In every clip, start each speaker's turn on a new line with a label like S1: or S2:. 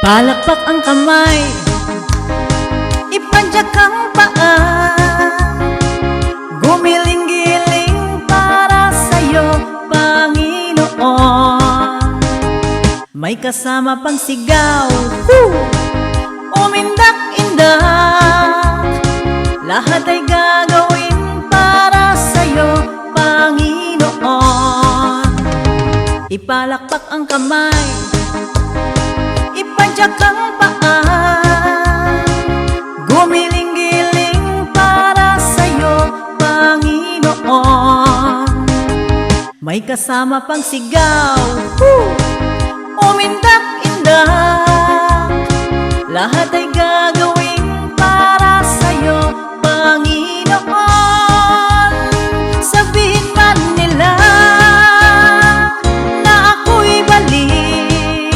S1: Palakpak ang kamay, ipadyak ang paa, gumiling-giling para sa'yo, Panginoon. May kasama pang sigaw, umindak-indak, lahat ay gagawin para sa'yo, Panginoon. Ipalakpak ang kamay, ipadyak ang paa, gumiling-giling para sa'yo, Panginoon. May kasama pang sigaw, umindak-indak, lahat ay gagawin para sa'yo, Panginoon. Sabihin man nila na ako'y baliw,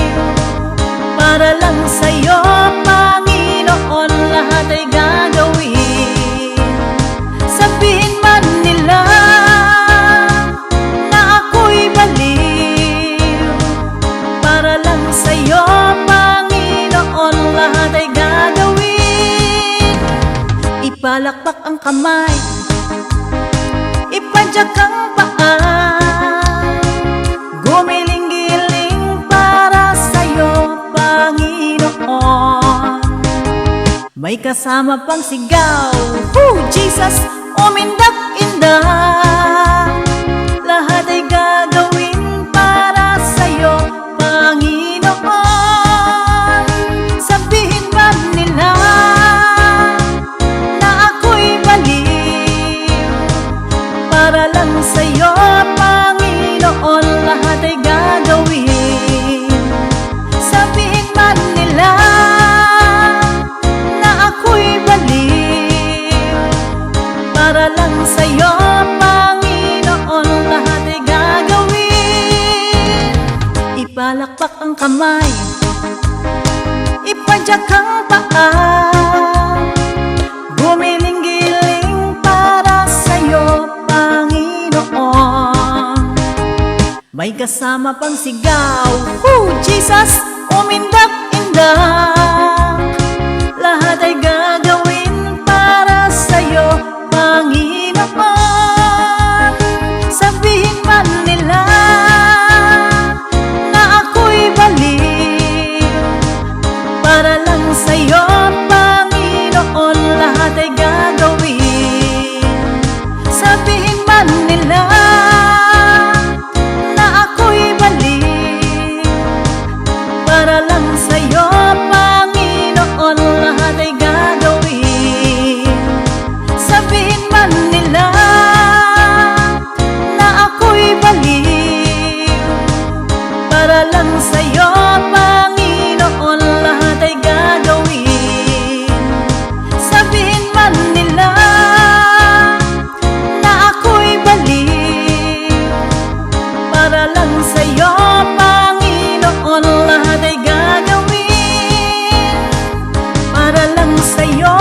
S1: para lang sa'yo, Panginoon, lahat ay gagawin. Sabihin man nila na ako'y baliw, para lang sa'yo, Panginoon, lahat ay gagawin. Ipalakpak ang kamay, ipadyak ang paa, gumiling-giling para sa'yo, Panginoon. May kasama pang sigaw, Jesus, umindak-indak, lahat ay gagawin para sa'yo, Panginoon. Sabihin man nila na ako'y baliw, para lang sa'yo, Panginoon, lahat ay gagawin. Sabihin man nila na ako'y baliw, para lang sa'yo, Panginoon, lahat ay gagawin. Ipalakpak ang kamay, ipadyak ang paa, gumiling-giling para sa'yo, Panginoon. May kasama pang sigaw, Jesus, umindak-indak, lahat ay gagawin para sa'yo, Panginoon. Sabihin man nila na ako'y baliw, para lang sa'yo, Panginoon, lahat ay gagawin. Sabihin man nila na ako'y baliw, para lang sa'yo, Panginoon, lahat ay gagawin. Sabihin man nila na ako'y baliw, para lang sa'yo, Panginoon, lahat ay gagawin. Sabihin man nila na ako'y baliw, para lang sa'yo, Panginoon, lahat ay gagawin. Para lang sa'yo,